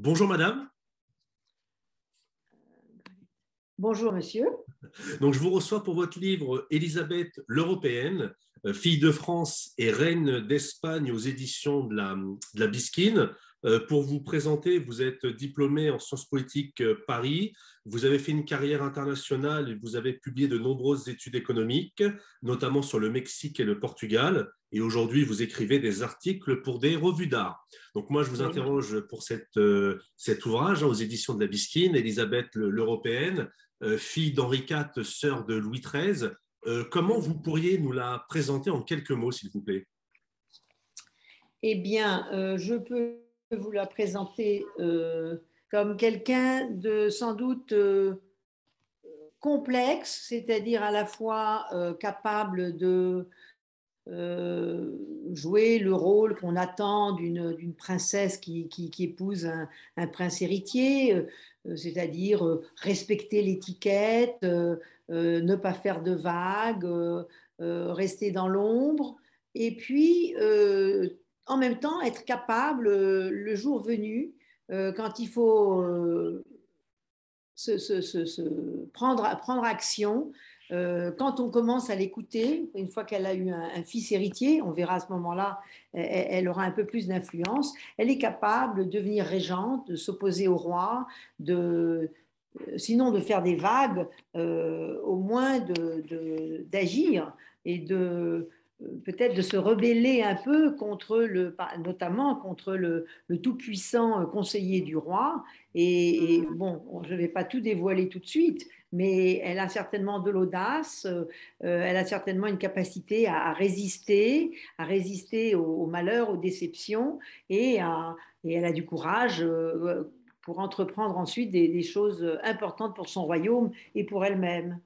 Bonjour madame. Bonjour monsieur. Donc je vous reçois pour votre livre Élisabeth l'Européenne, fille de France et reine d'Espagne aux éditions de la Bisquine. Pour vous présenter, vous êtes diplômée en sciences politiques Paris, vous avez fait une carrière internationale et vous avez publié de nombreuses études économiques, notamment sur le Mexique et le Portugal. Et aujourd'hui, vous écrivez des articles pour des revues d'art. Donc moi, je vous interroge pour cet ouvrage aux éditions de la Bisquine, Élisabeth l'Européenne, fille d'Henri IV, sœur de Louis XIII. Comment vous pourriez nous la présenter en quelques mots, s'il vous plaît? Eh bien, je peux vous la présenter comme quelqu'un de sans doute complexe, c'est-à-dire à la fois capable de jouer le rôle qu'on attend d'une princesse qui épouse un prince héritier, c'est-à-dire respecter l'étiquette, ne pas faire de vagues, rester dans l'ombre, et puis en même temps être capable, le jour venu, quand il faut prendre action. Quand on commence à l'écouter, une fois qu'elle a eu un fils héritier, on verra à ce moment-là, elle aura un peu plus d'influence. Elle est capable de devenir régente, de s'opposer au roi, sinon de faire des vagues, au moins d'agir et peut-être de se rebeller un peu notamment contre le tout-puissant conseiller du roi. Et bon, je ne vais pas tout dévoiler tout de suite, mais elle a certainement de l'audace, elle a certainement une capacité à résister aux malheurs, aux déceptions, et elle a du courage pour entreprendre ensuite des choses importantes pour son royaume et pour elle-même.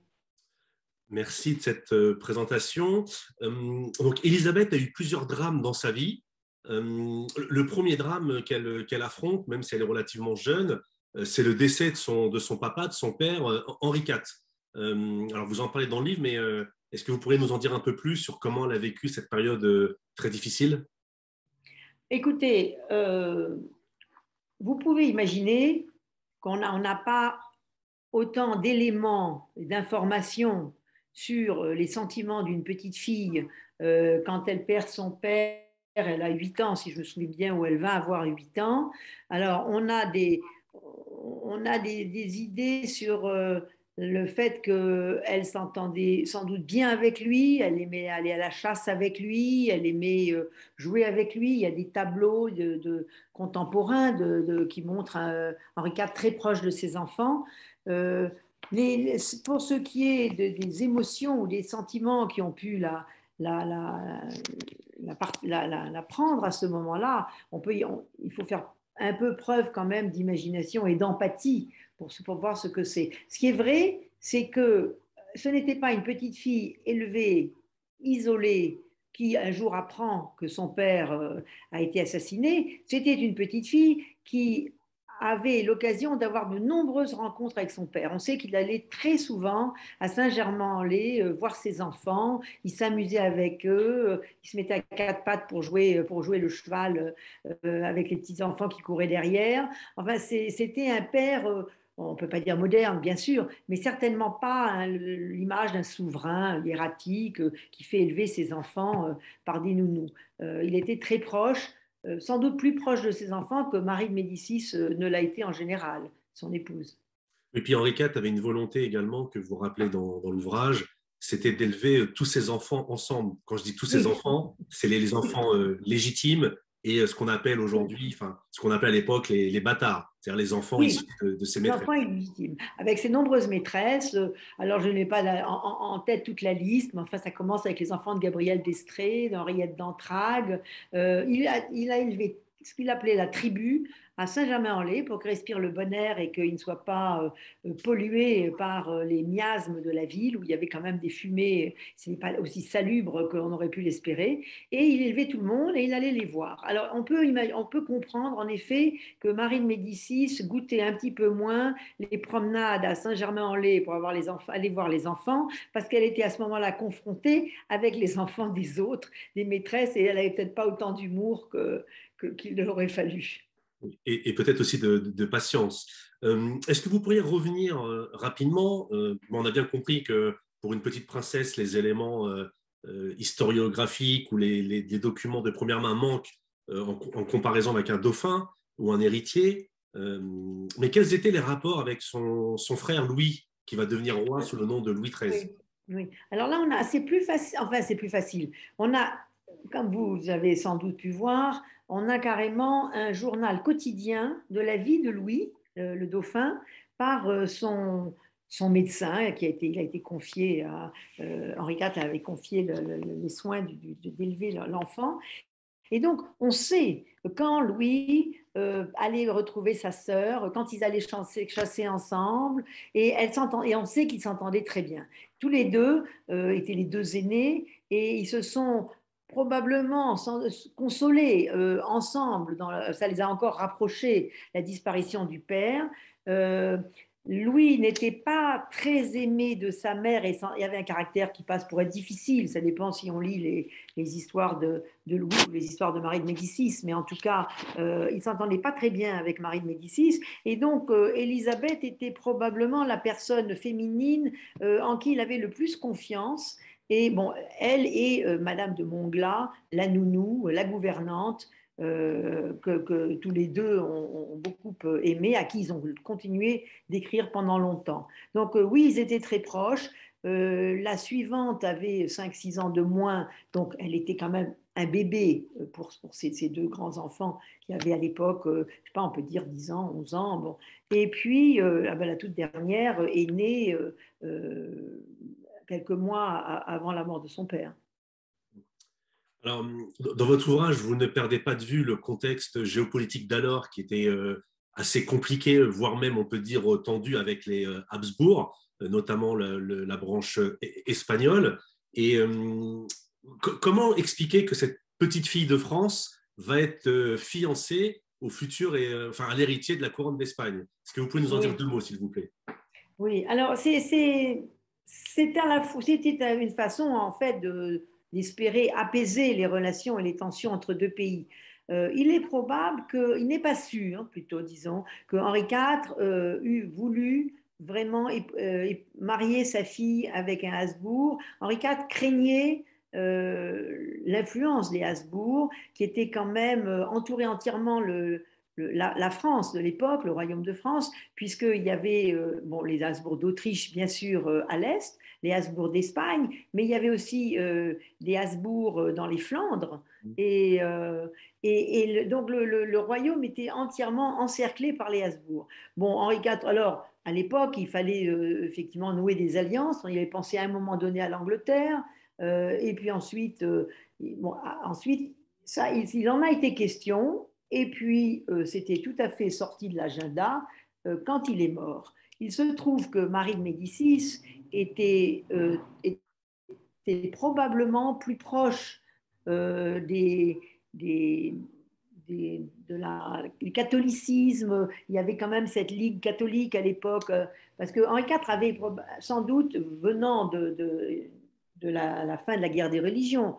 Merci de cette présentation. Donc, Élisabeth a eu plusieurs drames dans sa vie. Le premier drame qu'elle affronte, même si elle est relativement jeune, c'est le décès de son papa, de son père, Henri IV. Alors, vous en parlez dans le livre, mais est-ce que vous pourriez nous en dire un peu plus sur comment elle a vécu cette période très difficile? Écoutez, vous pouvez imaginer on n'a pas autant d'éléments et d'informations sur les sentiments d'une petite fille quand elle perd son père. Elle a 8 ans, si je me souviens bien, ou elle va avoir 8 ans. Alors, on a des idées sur le fait qu'elle s'entendait sans doute bien avec lui, elle aimait aller à la chasse avec lui, elle aimait jouer avec lui. Il y a des tableaux contemporains qui montrent Henri IV très proche de ses enfants. Euh, pour ce qui est des émotions ou des sentiments qui ont pu la, la, la prendre à ce moment-là, il faut faire un peu preuve quand même d'imagination et d'empathie pour voir ce que c'est. Ce qui est vrai, c'est que ce n'était pas une petite fille élevée, isolée, qui un jour apprend que son père a été assassiné. C'était une petite fille qui avait l'occasion d'avoir de nombreuses rencontres avec son père. On sait qu'il allait très souvent à Saint-Germain-en-Laye voir ses enfants, il s'amusait avec eux, il se mettait à quatre pattes pour jouer le cheval avec les petits-enfants qui couraient derrière. Enfin, c'était un père, on ne peut pas dire moderne, bien sûr, mais certainement pas l'image d'un souverain hiératique qui fait élever ses enfants par des nounous. Il était très proche, sans doute plus proche de ses enfants que Marie de Médicis ne l'a été en général, son épouse. Et puis Henri IV avait une volonté également que vous rappelez dans l'ouvrage, c'était d'élever tous ses enfants ensemble. Quand je dis tous ses Oui, enfants, c'est les enfants légitimes et ce qu'on appelle aujourd'hui, enfin ce qu'on appelait à l'époque les bâtards, c'est-à-dire les enfants issus oui, de ses maîtresses. l'enfant illégitime, avec ses nombreuses maîtresses. Alors, je n'ai pas en tête toute la liste, mais enfin, ça commence avec les enfants de Gabriel d'Estrée, d'Henriette d'Entragues. Il a élevé ce qu'il appelait la tribu à Saint-Germain-en-Laye pour qu'il respire le bon air et qu'il ne soit pas pollué par les miasmes de la ville où il y avait quand même des fumées, ce n'est pas aussi salubre qu'on aurait pu l'espérer. Et il élevait tout le monde et il allait les voir. Alors, on peut comprendre en effet que Marie de Médicis goûtait un petit peu moins les promenades à Saint-Germain-en-Laye pour aller voir les enfants, parce qu'elle était à ce moment-là confrontée avec les enfants des autres, des maîtresses, et elle n'avait peut-être pas autant d'humour qu'il aurait fallu. et peut-être aussi de patience. Est-ce que vous pourriez revenir rapidement on a bien compris que pour une petite princesse, les éléments historiographiques ou les documents de première main manquent en comparaison avec un dauphin ou un héritier. Mais quels étaient les rapports avec son frère Louis, qui va devenir roi sous le nom de Louis XIII? Oui, oui. Alors là, c'est plus facile. Enfin, c'est plus facile. On a, comme vous avez sans doute pu voir, on a carrément un journal quotidien de la vie de Louis, le dauphin, par son médecin il a été confié à Henri IV avait confié les soins d'élever l'enfant. Et donc, on sait que quand Louis allait retrouver sa sœur, quand ils allaient chasser ensemble, et on sait qu'ils s'entendaient très bien. Tous les deux étaient les deux aînés, et ils se sont probablement consolés ensemble. Ça les a encore rapprochés, la disparition du père. Euh, Louis n'était pas très aimé de sa mère, et il y avait un caractère qui passe pour être difficile. Ça dépend si on lit les histoires de Louis ou les histoires de Marie de Médicis, mais en tout cas, il ne s'entendait pas très bien avec Marie de Médicis. Et donc, Élisabeth était probablement la personne féminine en qui il avait le plus confiance. Et bon, elle et Madame de Montglat, la nounou, la gouvernante, que tous les deux ont beaucoup aimé, à qui ils ont continué d'écrire pendant longtemps. Donc oui, ils étaient très proches. La suivante avait 5 6 ans de moins, donc elle était quand même un bébé pour ces deux grands-enfants qui avaient à l'époque, je sais pas, on peut dire 10 ans, 11 ans. Bon. Et puis, la toute dernière est née quelques mois avant la mort de son père. Alors, dans votre ouvrage, vous ne perdez pas de vue le contexte géopolitique d'alors qui était assez compliqué, voire même, on peut dire, tendu avec les Habsbourg, notamment la branche espagnole. Et comment expliquer que cette petite fille de France va être fiancée au futur enfin, à l'héritier de la couronne d'Espagne? Est-ce que vous pouvez nous en dire Oui. 2 mots, s'il vous plaît? Oui, alors c'était une façon en fait d'espérer apaiser les relations et les tensions entre deux pays. Il est probable il n'est pas sûr, hein, plutôt disons, que Henri IV eût voulu vraiment marier sa fille avec un Habsbourg. Henri IV craignait l'influence des Habsbourg, qui était quand même entouré entièrement la France de l'époque, le royaume de France, puisqu'il y avait bon, les Habsbourg d'Autriche, bien sûr, à l'est, les Habsbourg d'Espagne, mais il y avait aussi des Habsbourg dans les Flandres. Et, donc le royaume était entièrement encerclé par les Habsbourg. Bon, Henri IV, alors, à l'époque, il fallait effectivement nouer des alliances. On y avait pensé à un moment donné à l'Angleterre, et puis ensuite, bon, ensuite il en a été question. Et puis, c'était tout à fait sorti de l'agenda quand il est mort. Il se trouve que Marie de Médicis était probablement plus proche des, des, du catholicisme. Il y avait quand même cette ligue catholique à l'époque, parce que Henri IV avait sans doute, venant de la fin de la guerre des religions,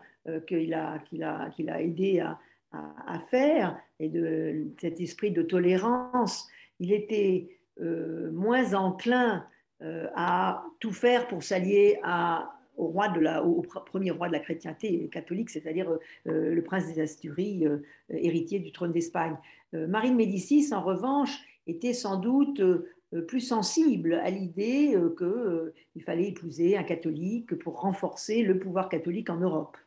qu'il a aidé à faire, et de cet esprit de tolérance, il était moins enclin à tout faire pour s'allier au premier roi de la chrétienté catholique, c'est-à-dire le prince des Asturies, héritier du trône d'Espagne. Marie de Médicis, en revanche, était sans doute plus sensible à l'idée qu'il fallait épouser un catholique pour renforcer le pouvoir catholique en Europe.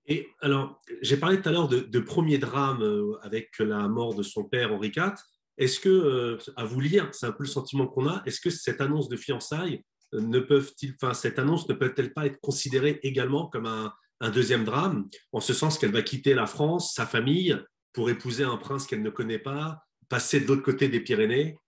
Et alors, j'ai parlé tout à l'heure de premier drame avec la mort de son père Henri IV. Est-ce que, à vous lire, c'est un peu le sentiment qu'on a, est-ce que cette annonce de fiançailles enfin, cette annonce ne peut-elle pas être considérée également comme un deuxième drame, en ce sens qu'elle va quitter la France, sa famille, pour épouser un prince qu'elle ne connaît pas, passer de l'autre côté des Pyrénées?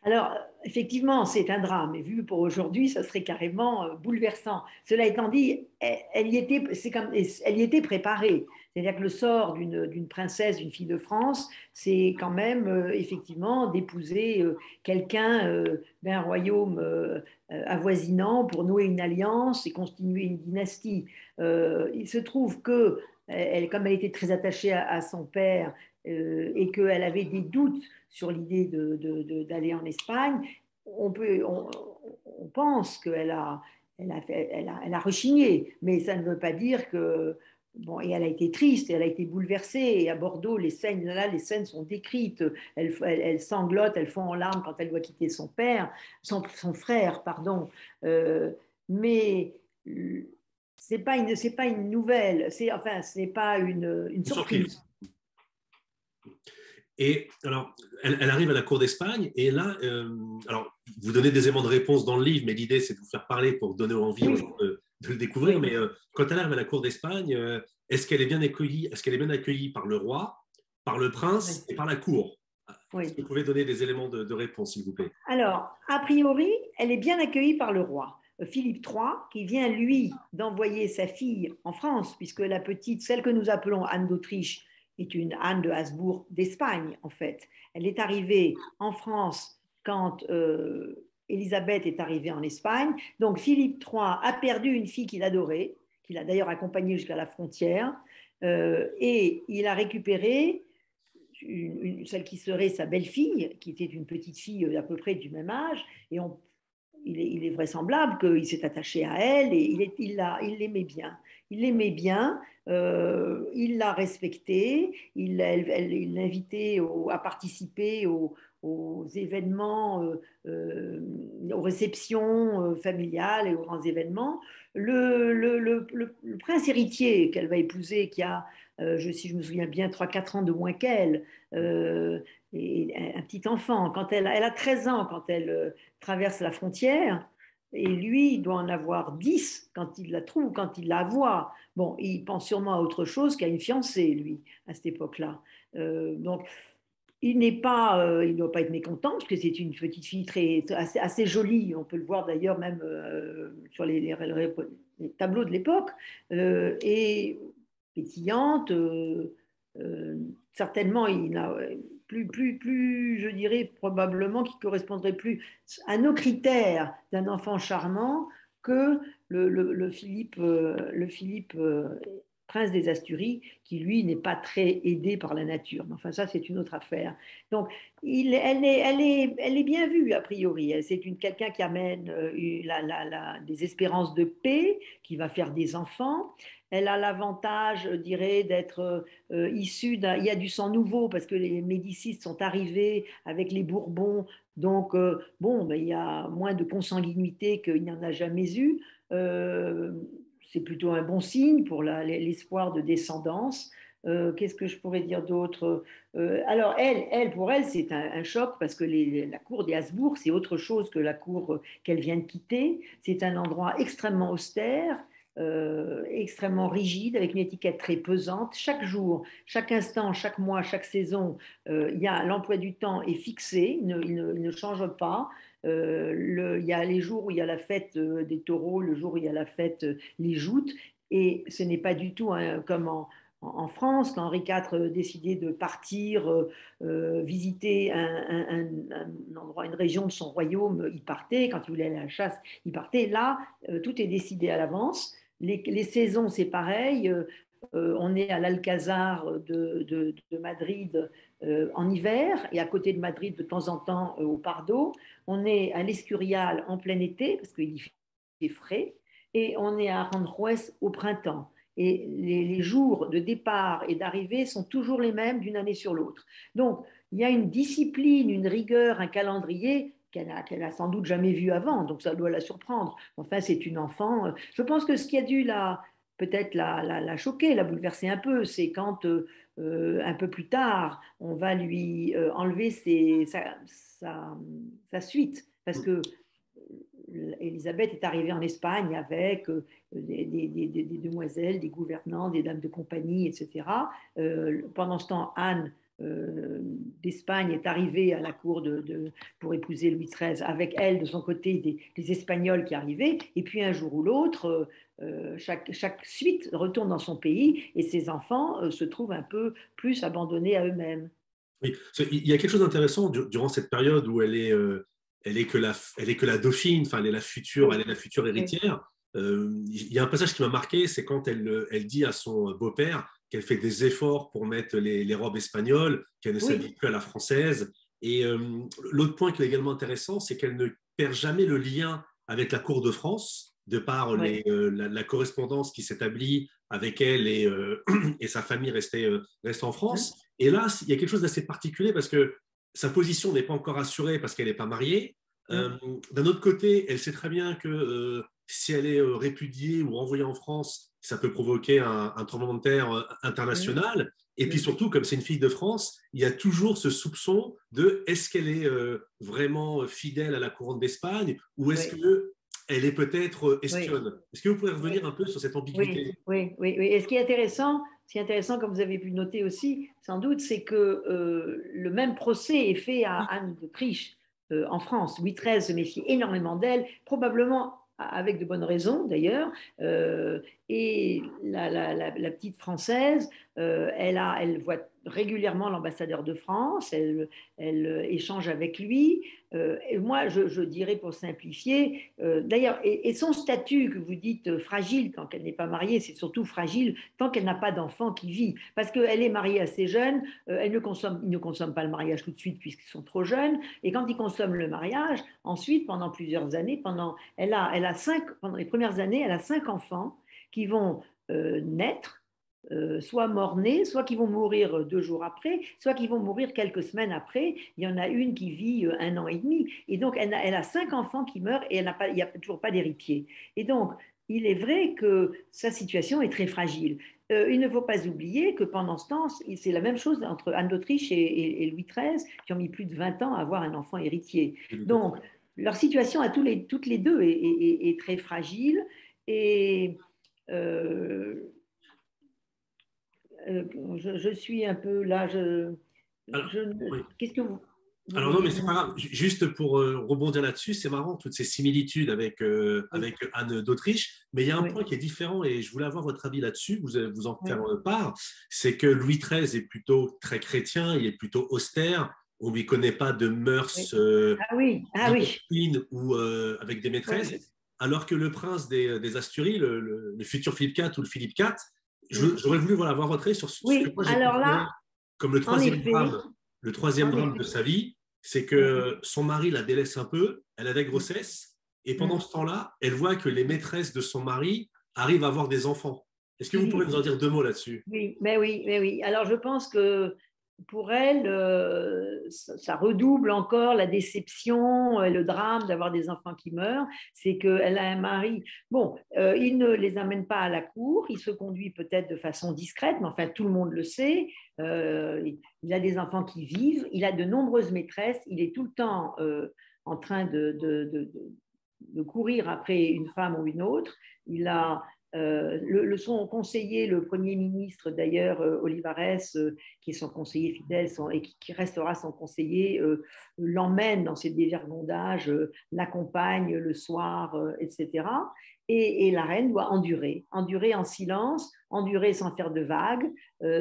Alors, effectivement, c'est un drame, et vu pour aujourd'hui, ça serait carrément bouleversant. Cela étant dit, elle y était préparée. C'est-à-dire que le sort d'une princesse, d'une fille de France, c'est quand même effectivement d'épouser quelqu'un d'un royaume avoisinant pour nouer une alliance et continuer une dynastie. Il se trouve que comme elle était très attachée à son père et qu'elle avait des doutes sur l'idée d'aller en Espagne, on pense qu'elle elle a rechigné, mais ça ne veut pas dire que... Bon, et elle a été triste, elle a été bouleversée. Et à Bordeaux, les scènes sont décrites. Elle sanglote, elle fond en larmes quand elle doit quitter son père, son frère, pardon. Mais c'est pas une nouvelle, c'est pas une Une surprise. surprise. Et alors, elle arrive à la cour d'Espagne, et là, alors, vous donnez des éléments de réponse dans le livre, mais l'idée, c'est de vous faire parler pour donner envie aux Oui, gens de le découvrir. oui, Mais quand elle arrive à la cour d'Espagne, est-ce qu'elle est bien accueillie, est-ce qu'elle est bien accueillie par le roi, par le prince oui, et par la cour? Est-ce que oui. vous pouvez donner des éléments de réponse, s'il vous plaît? Alors, a priori, elle est bien accueillie par le roi. Philippe III, qui vient, lui, d'envoyer sa fille en France, puisque la petite, celle que nous appelons Anne d'Autriche, est une Anne de Habsbourg d'Espagne, en fait. Elle est arrivée en France quand Élisabeth est arrivée en Espagne. Donc, Philippe III a perdu une fille qu'il adorait, qu'il a d'ailleurs accompagnée jusqu'à la frontière, et il a récupéré celle qui serait sa belle-fille, qui était une petite fille à peu près du même âge, et il est vraisemblable qu'il s'est attaché à elle et il l'aimait bien. Il l'aimait bien, il l'a respectée, il l'invitait à participer aux événements, aux réceptions familiales et aux grands événements. Le prince héritier qu'elle va épouser, qui a, si je me souviens bien, 3-4 ans de moins qu'elle, et un petit enfant, elle a 13 ans quand elle traverse la frontière, et lui, il doit en avoir 10 quand il la trouve, quand il la voit. Bon, il pense sûrement à autre chose qu'à une fiancée, lui, à cette époque-là. Donc, il ne doit pas être mécontent, parce que c'est une petite fille assez jolie. On peut le voir d'ailleurs même sur les tableaux de l'époque. Et pétillante. Certainement, il n'a plus, je dirais probablement qu'il correspondrait plus à nos critères d'un enfant charmant que le Philippe prince des Asturies, qui lui n'est pas très aidé par la nature. Mais enfin, ça, c'est une autre affaire. Donc, elle est bien vue, a priori. C'est quelqu'un qui amène des espérances de paix, qui va faire des enfants. Elle a l'avantage, je dirais, d'être issue Il y a du sang nouveau parce que les Médicis sont arrivés avec les Bourbons. Donc, bon, ben, il y a moins de consanguinité qu'il n'y en a jamais eu. Euh, c'est plutôt un bon signe pour l'espoir de descendance. Qu'est-ce que je pourrais dire d'autre? Alors, pour elle, c'est un choc parce que la cour des Habsbourg, c'est autre chose que la cour qu'elle vient de quitter. C'est un endroit extrêmement austère, extrêmement rigide, avec une étiquette très pesante. Chaque jour, chaque instant, chaque mois, chaque saison, l'emploi du temps est fixé, il ne change pas. Il y a les jours où il y a la fête des taureaux, le jour où il y a la fête les joutes, et ce n'est pas du tout comme en France, quand Henri IV décidait de partir visiter un endroit, une région de son royaume, il partait. Quand il voulait aller à la chasse, il partait. Là, tout est décidé à l'avance. Les saisons, c'est pareil. On est à l'Alcazar de Madrid en hiver et à côté de Madrid de temps en temps au Pardo. On est à l'Escurial en plein été parce qu'il fait frais et on est à Aranjuez au printemps. Et les jours de départ et d'arrivée sont toujours les mêmes d'une année sur l'autre. Donc, il y a une discipline, une rigueur, un calendrier qu'elle a sans doute jamais vu avant, donc ça doit la surprendre. Enfin, c'est une enfant. Je pense que ce qui a dû peut-être la choquer, la bouleverser un peu, c'est quand un peu plus tard, on va lui enlever sa suite, parce que Elisabeth est arrivée en Espagne avec des demoiselles, des gouvernants, des dames de compagnie, etc. Pendant ce temps, Anne d'Espagne est arrivée à la cour pour épouser Louis XIII, avec elle de son côté des Espagnols qui arrivaient, et puis un jour ou l'autre, chaque suite retourne dans son pays et ses enfants se trouvent un peu plus abandonnés à eux-mêmes. Oui, il y a quelque chose d'intéressant durant cette période où elle est que la dauphine, enfin elle Oui, est la future oui, héritière. Il y a un passage qui m'a marqué, c'est quand elle dit à son beau-père, qu'elle fait des efforts pour mettre les robes espagnoles, qu'elle ne s'habille Oui. plus à la française. Et l'autre point qui est également intéressant, c'est qu'elle ne perd jamais le lien avec la cour de France, de par Oui. la correspondance qui s'établit avec elle et sa famille reste en Hein. France. Et là, il y a quelque chose d'assez particulier parce que sa position n'est pas encore assurée parce qu'elle n'est pas mariée. Euh, Hein. D'un autre côté, elle sait très bien que si elle est répudiée ou renvoyée en France, ça peut provoquer un tremblement de terre Hein. international. Et puis Hein. surtout, comme c'est une fille de France, il y a toujours ce soupçon de est-ce qu'elle est vraiment fidèle à la couronne d'Espagne ou est-ce Oui. qu'elle est peut-être Oui. espionne. Est-ce que vous pouvez Oui. revenir un peu sur cette Oui, ambiguïté? oui, oui, oui. Et ce qui est intéressant, comme vous avez pu noter aussi, sans doute, c'est que le même procès est fait à Anne d'Autriche en France. Louis XIII se méfie énormément d'elle, probablement avec de bonnes raisons d'ailleurs. Euh, et la petite Française, elle voit régulièrement l'ambassadeur de France, elle échange avec lui. Et moi, je dirais pour simplifier, d'ailleurs, et son statut que vous dites fragile quand elle n'est pas mariée, c'est surtout fragile tant qu'elle n'a pas d'enfant qui vit. Parce qu'elle est mariée assez jeune, ils ne consomment pas le mariage tout de suite puisqu'ils sont trop jeunes. Et quand ils consomment le mariage, ensuite, pendant plusieurs années, pendant les premières années, elle a 5 enfants qui vont naître, soit mort-nés, soit qui vont mourir 2 jours après, soit qui vont mourir quelques semaines après. Il y en a une qui vit 1 an et demi. Et donc, elle a 5 enfants qui meurent et il n'y a toujours pas d'héritier. Et donc, il est vrai que sa situation est très fragile. Il ne faut pas oublier que pendant ce temps, c'est la même chose entre Anne d'Autriche et Louis XIII, qui ont mis plus de 20 ans à avoir un enfant héritier. Donc, leur situation à toutes les deux est très fragile. Et euh, je suis un peu là. Alors, oui. Qu'est-ce que vous Alors non, vouliez mais c'est pas demander? grave. Juste pour rebondir là-dessus, c'est marrant, toutes ces similitudes Oui, avec Anne d'Autriche, mais il y a un oui, point qui est différent et je voulais avoir votre avis là-dessus, vous en faire oui, part, c'est que Louis XIII est plutôt très chrétien, il est plutôt austère, on ne lui connaît pas de mœurs oui. Ah oui, ah oui, libertines ou avec des maîtresses, oui. alors que le prince des Asturies, le futur Philippe IV ou le Philippe IV, Mm. j'aurais voulu voilà, avoir votre avis sur ce que Oui, moi j'ai alors là, considéré comme le en troisième effet, drame, le troisième en drame de effet. sa vie, c'est Oui. que son mari la délaisse un peu, elle a des Mm. grossesses, et pendant Mm. ce temps-là, elle voit que les maîtresses de son mari arrivent à avoir des enfants. Est-ce que Qui vous pourrez nous vivent. en dire 2 mots là-dessus? Oui, mais oui, mais oui. Alors je pense que pour elle, ça redouble encore la déception, le drame d'avoir des enfants qui meurent. C'est qu'elle a un mari. Bon, il ne les amène pas à la cour, il se conduit peut-être de façon discrète, mais enfin tout le monde le sait. Il a des enfants qui vivent, il a de nombreuses maîtresses, il est tout le temps en train de courir après une femme ou une autre. Il a son conseiller, le Premier ministre d'ailleurs, Olivares, qui est son conseiller fidèle et qui restera son conseiller, l'emmène dans ses dévergondages, l'accompagne le soir, etc. Et la reine doit endurer en silence, endurer sans faire de vagues,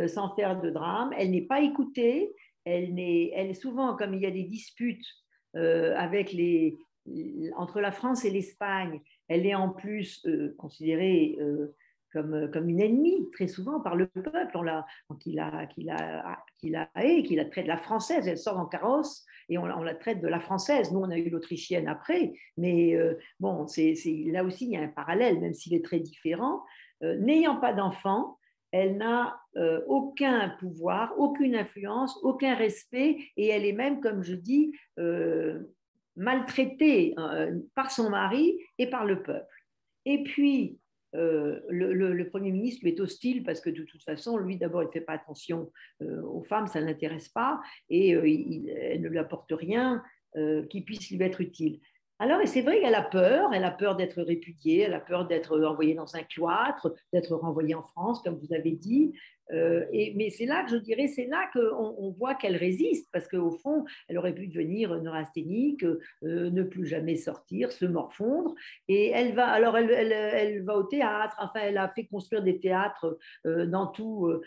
sans faire de drame. Elle n'est pas écoutée, elle est souvent, comme il y a des disputes avec entre la France et l'Espagne, elle est en plus considérée comme une ennemie, très souvent, par le peuple, qui la hait, qui la traite de la française. Elle sort en carrosse et on la traite de la française. Nous, on a eu l'autrichienne après, mais bon, là aussi, il y a un parallèle, même s'il est très différent. N'ayant pas d'enfant, elle n'a aucun pouvoir, aucune influence, aucun respect, et elle est même, comme je dis, maltraitée par son mari et par le peuple. Et puis, le Premier ministre lui est hostile parce que de toute façon, lui, d'abord, il ne fait pas attention aux femmes, ça ne l'intéresse pas, et elle ne lui apporte rien qui puisse lui être utile. Alors, et c'est vrai qu'elle a peur d'être répudiée, elle a peur d'être envoyée dans un cloître, d'être renvoyée en France, comme vous avez dit. Mais c'est là que je dirais, c'est là qu'on voit qu'elle résiste, parce qu'au fond, elle aurait pu devenir neurasthénique, ne plus jamais sortir, se morfondre. Et elle va au théâtre. Enfin, elle a fait construire des théâtres dans tous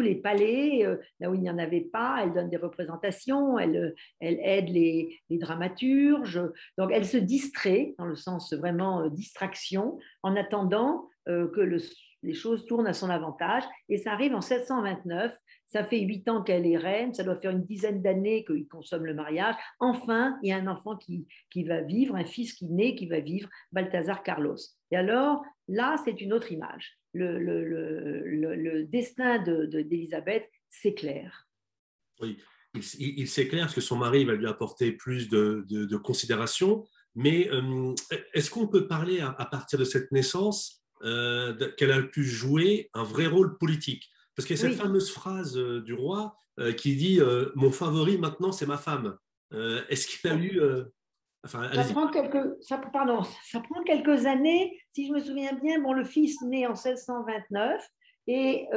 les palais, là où il n'y en avait pas. Elle donne des représentations, elle aide les dramaturges. Donc, elle se distrait, dans le sens vraiment distraction, en attendant que les choses tournent à son avantage. Et ça arrive en 729. Ça fait 8 ans qu'elle est reine. Ça doit faire une dizaine d'années qu'il consomme le mariage. Enfin, il y a un enfant qui va vivre, un fils qui naît, qui va vivre, Balthazar Carlos. Et alors, là, c'est une autre image. Le destin d'Élisabeth s'éclaire. Oui, il s'éclaire parce que son mari va lui apporter plus de considération. Mais est-ce qu'on peut parler à partir de cette naissance qu'elle a pu jouer un vrai rôle politique? Parce qu'il y a cette Oui, fameuse phrase du roi qui dit Mon favori maintenant, c'est ma femme. Est-ce qu'il a eu. Enfin, allez-y. ça prend quelques années. Si je me souviens bien, bon, le fils naît en 1629 et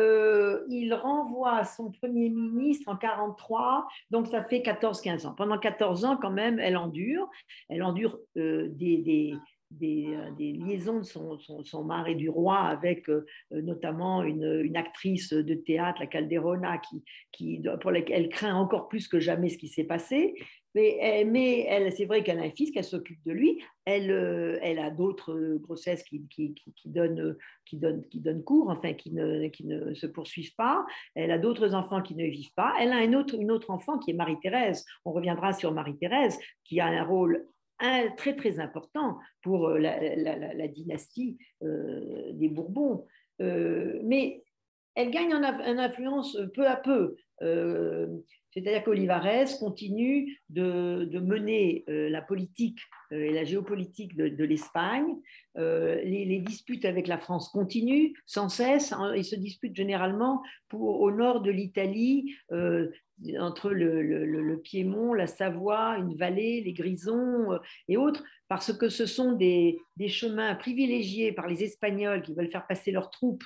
il renvoie son premier ministre en 43, donc ça fait 14-15 ans. Pendant 14 ans, quand même, elle endure des liaisons de son mari du roi avec notamment une actrice de théâtre, la Calderona, pour laquelle elle craint encore plus que jamais ce qui s'est passé. Mais elle, c'est vrai qu'elle a un fils, qu'elle s'occupe de lui. Elle a d'autres grossesses qui donnent cours, enfin qui ne se poursuivent pas. Elle a d'autres enfants qui ne vivent pas. Elle a une autre enfant qui est Marie-Thérèse. On reviendra sur Marie-Thérèse, qui a un rôle très très important pour la dynastie des Bourbons. Mais elle gagne en influence peu à peu. C'est-à-dire qu'Olivares continue de mener la politique et la géopolitique de l'Espagne. Les disputes avec la France continuent sans cesse. Ils se disputent généralement au nord de l'Italie, entre le Piémont, la Savoie, une vallée, les Grisons et autres, parce que ce sont des chemins privilégiés par les Espagnols qui veulent faire passer leurs troupes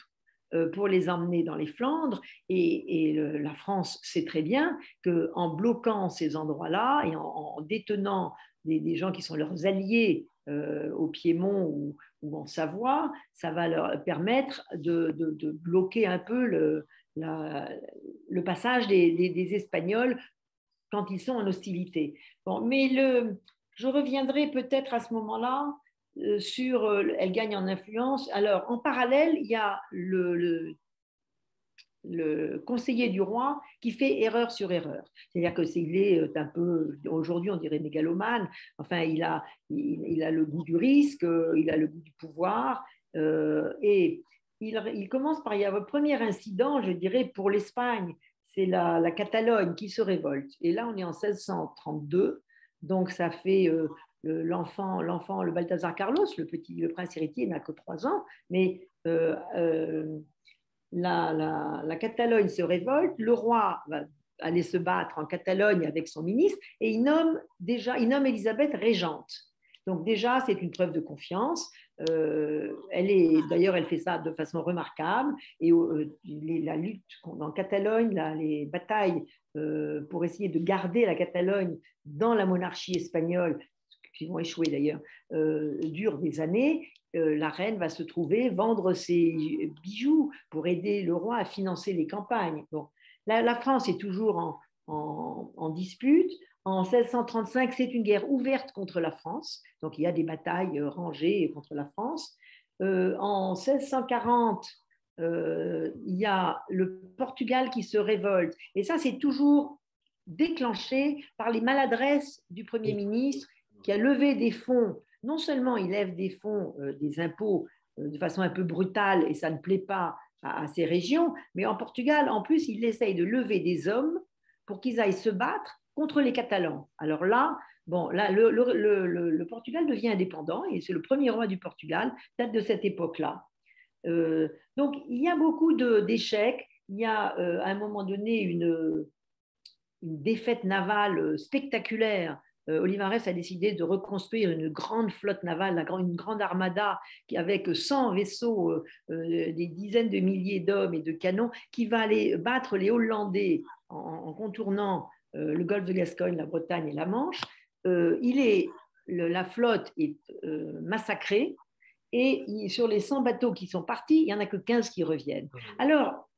pour les emmener dans les Flandres. Et la France sait très bien qu'en bloquant ces endroits-là et en détenant des gens qui sont leurs alliés au Piémont ou en Savoie, ça va leur permettre de bloquer un peu le passage des Espagnols quand ils sont en hostilité. Bon, mais je reviendrai peut-être à ce moment-là sur elle gagne en influence. Alors, en parallèle, il y a le conseiller du roi qui fait erreur sur erreur. C'est-à-dire que il est un peu, aujourd'hui on dirait mégalomane, enfin il a le goût du risque, il a le goût du pouvoir, et il commence par, il y a le premier incident, je dirais, pour l'Espagne, c'est la Catalogne qui se révolte. Et là on est en 1632, donc ça fait le Balthazar Carlos, le prince héritier n'a que 3 ans, mais la Catalogne se révolte, le roi va aller se battre en Catalogne avec son ministre et il nomme Élisabeth régente. Donc déjà, c'est une preuve de confiance. D'ailleurs, elle fait ça de façon remarquable. Et la lutte en Catalogne, les batailles pour essayer de garder la Catalogne dans la monarchie espagnole, qui vont échouer d'ailleurs, durent des années. La reine va se trouver vendre ses bijoux pour aider le roi à financer les campagnes. Bon, la France est toujours en dispute. En 1635, c'est une guerre ouverte contre la France. Donc, il y a des batailles rangées contre la France. En 1640, il y a le Portugal qui se révolte. Et ça, c'est toujours déclenché par les maladresses du Premier ministre qui a levé des fonds. Non seulement il lève des fonds, des impôts de façon un peu brutale et ça ne plaît pas à ces régions, mais en Portugal, en plus, il essaye de lever des hommes pour qu'ils aillent se battre contre les Catalans. Alors là, bon, là le Portugal devient indépendant et c'est le premier roi du Portugal, date de cette époque-là. Donc, il y a beaucoup d'échecs. Il y a à un moment donné une défaite navale spectaculaire. Olivares a décidé de reconstruire une grande flotte navale, une grande armada avec 100 vaisseaux, des dizaines de milliers d'hommes et de canons, qui va aller battre les Hollandais en contournant le golfe de Gascogne, la Bretagne et la Manche. La flotte est massacrée et sur les 100 bateaux qui sont partis, il n'y en a que 15 qui reviennent. Alors,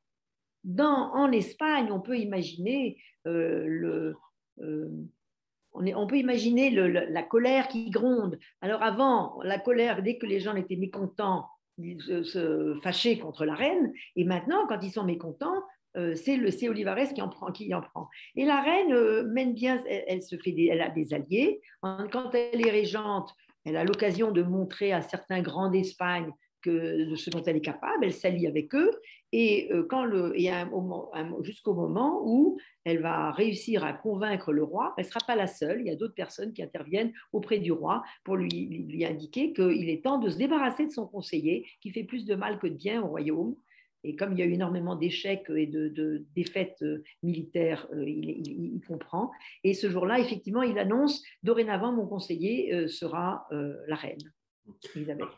en Espagne, on peut imaginer on peut imaginer la colère qui gronde. Alors avant, la colère, dès que les gens étaient mécontents, se fâcher contre la reine. Et maintenant, quand ils sont mécontents, c'est Olivares qui en prend. Et la reine mène bien, elle a des alliés. Quand elle est régente, elle a l'occasion de montrer à certains grands d'Espagne de ce dont elle est capable, elle s'allie avec eux, et, jusqu'au moment où elle va réussir à convaincre le roi. Elle ne sera pas la seule, il y a d'autres personnes qui interviennent auprès du roi pour lui indiquer qu'il est temps de se débarrasser de son conseiller, qui fait plus de mal que de bien au royaume. Et comme il y a eu énormément d'échecs et de défaites militaires, il comprend. Et ce jour-là, effectivement, il annonce, dorénavant, mon conseiller sera la reine, Elisabeth.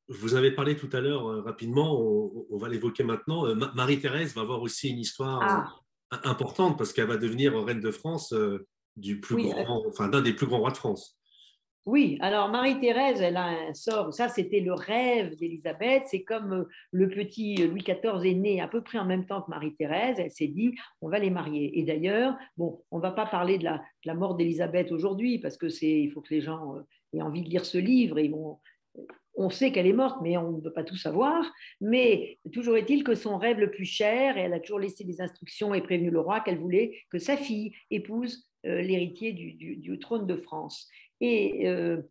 Vous avez parlé tout à l'heure rapidement, on va l'évoquer maintenant. Marie-Thérèse va avoir aussi une histoire Ah, importante parce qu'elle va devenir reine de France du plus oui, grand, enfin d'un des plus grands rois de France. oui, alors Marie-Thérèse, elle a un sort, ça c'était le rêve d'Élisabeth, c'est comme le petit Louis XIV est né à peu près en même temps que Marie-Thérèse, elle s'est dit on va les marier. Et d'ailleurs, bon, on ne va pas parler de la mort d'Élisabeth aujourd'hui parce que il faut que les gens aient envie de lire ce livre, on sait qu'elle est morte, mais on ne peut pas tout savoir. Mais toujours est-il que son rêve le plus cher, et elle a toujours laissé des instructions et prévenu le roi qu'elle voulait que sa fille épouse l'héritier du trône de France. Et, euh,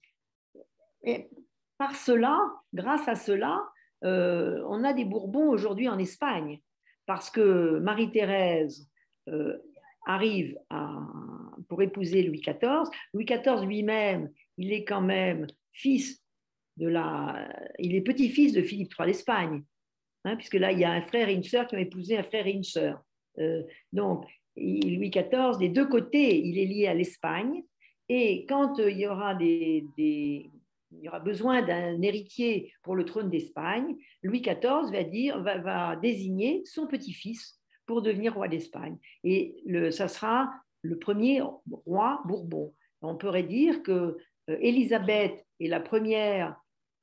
et par cela, grâce à cela, on a des Bourbons aujourd'hui en Espagne, parce que Marie-Thérèse euh, arrive pour épouser Louis XIV. Louis XIV lui-même, il est quand même il est petit-fils de Philippe III d'Espagne, hein, puisque là, il y a un frère et une sœur qui ont épousé un frère et une sœur. Donc, Louis XIV, des deux côtés, il est lié à l'Espagne. Et quand il y aura il y aura besoin d'un héritier pour le trône d'Espagne, Louis XIV va désigner son petit-fils pour devenir roi d'Espagne. Et ça sera le premier roi Bourbon. On pourrait dire que Élisabeth est la première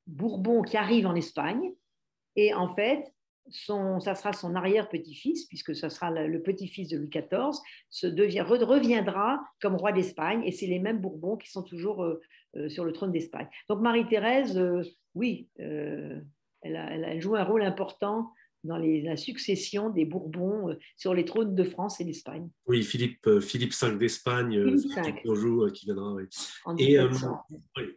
Bourbon qui arrive en Espagne, et en fait, ça sera son arrière-petit-fils, puisque ça sera le petit-fils de Louis XIV, reviendra comme roi d'Espagne, et c'est les mêmes Bourbons qui sont toujours sur le trône d'Espagne. Donc Marie-Thérèse, oui, elle joue un rôle important dans la succession des Bourbons sur les trônes de France et d'Espagne. Oui, Philippe V d'Espagne, Philippe Philippe V, d'Anjou qui viendra. Oui. en Et, euh, 1700.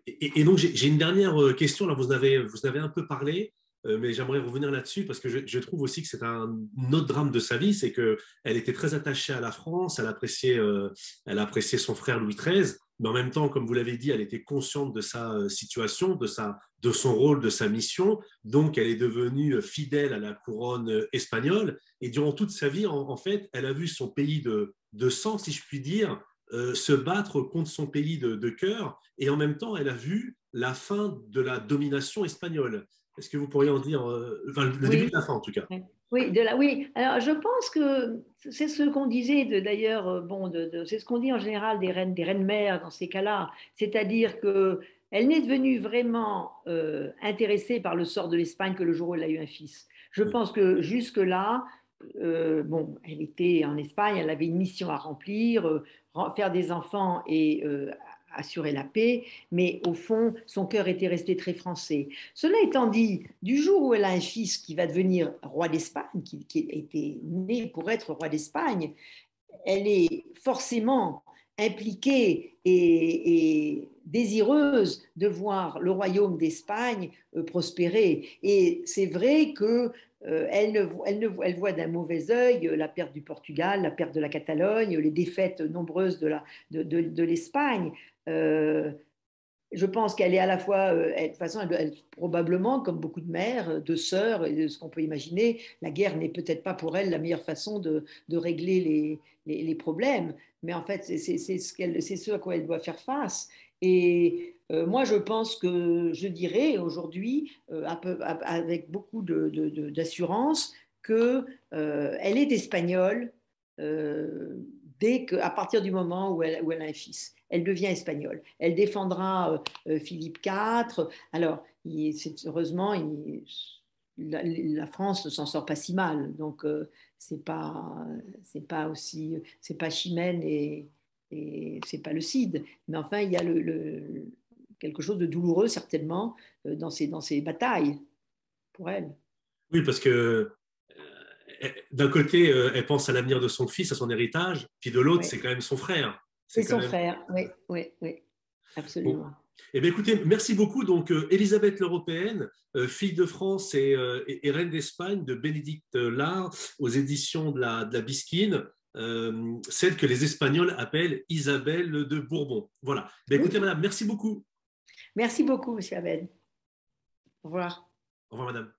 et donc, j'ai une dernière question. Là, vous avez un peu parlé, mais j'aimerais revenir là-dessus parce que je trouve aussi que c'est un autre drame de sa vie, c'est qu'elle était très attachée à la France, elle appréciait son frère Louis XIII, mais en même temps, comme vous l'avez dit, elle était consciente de sa situation, de son rôle, de sa mission. Donc, elle est devenue fidèle à la couronne espagnole. Et durant toute sa vie, en fait, elle a vu son pays de sang, si je puis dire, se battre contre son pays de cœur. Et en même temps, elle a vu la fin de la domination espagnole. Est-ce que vous pourriez en dire, enfin, le début de Oui. la fin en tout cas? Oui, oui. Alors, je pense que c'est ce qu'on disait d'ailleurs, bon, c'est ce qu'on dit en général des reines mères dans ces cas-là, c'est-à-dire que elle n'est devenue vraiment intéressée par le sort de l'Espagne que le jour où elle a eu un fils. Je Oui. pense que jusque-là, bon, elle était en Espagne, elle avait une mission à remplir, faire des enfants et assurer la paix, mais au fond, son cœur était resté très français. Cela étant dit, du jour où elle a un fils qui va devenir roi d'Espagne, qui était né pour être roi d'Espagne, elle est forcément impliquée et désireuse de voir le royaume d'Espagne prospérer. Et c'est vrai que elle voit d'un mauvais œil la perte du Portugal, la perte de la Catalogne, les défaites nombreuses de l'Espagne. Euh, je pense qu'elle est à la fois, de toute façon, probablement, comme beaucoup de mères, de sœurs, et de ce qu'on peut imaginer, la guerre n'est peut-être pas pour elle la meilleure façon de régler les problèmes, mais en fait, c'est ce à quoi elle doit faire face. Et moi, je pense que je dirais aujourd'hui, avec beaucoup d'assurance, qu'elle est espagnole euh, à partir du moment où elle a un fils. Elle devient espagnole. Elle défendra Philippe IV. Alors, heureusement, la France ne s'en sort pas si mal. Donc, c'est pas aussi, c'est pas Chimène et c'est pas le Cid. Mais enfin, il y a quelque chose de douloureux certainement dans ces batailles. pour elle. Oui, parce que d'un côté, elle pense à l'avenir de son fils, à son héritage, puis de l'autre, Oui. c'est quand même son frère. C'est C'est quand son même... frère, oui, oui, oui, Bon. absolument. Eh bien, écoutez, merci beaucoup. Donc, Élisabeth l'Européenne, fille de France et reine d'Espagne de Bénédicte Lard, aux éditions de la Bisquine, celle que les Espagnols appellent Isabelle de Bourbon. Voilà. Ben, écoutez, Oui. madame, merci beaucoup. Merci beaucoup, Monsieur Abed. Au revoir. Au revoir, madame.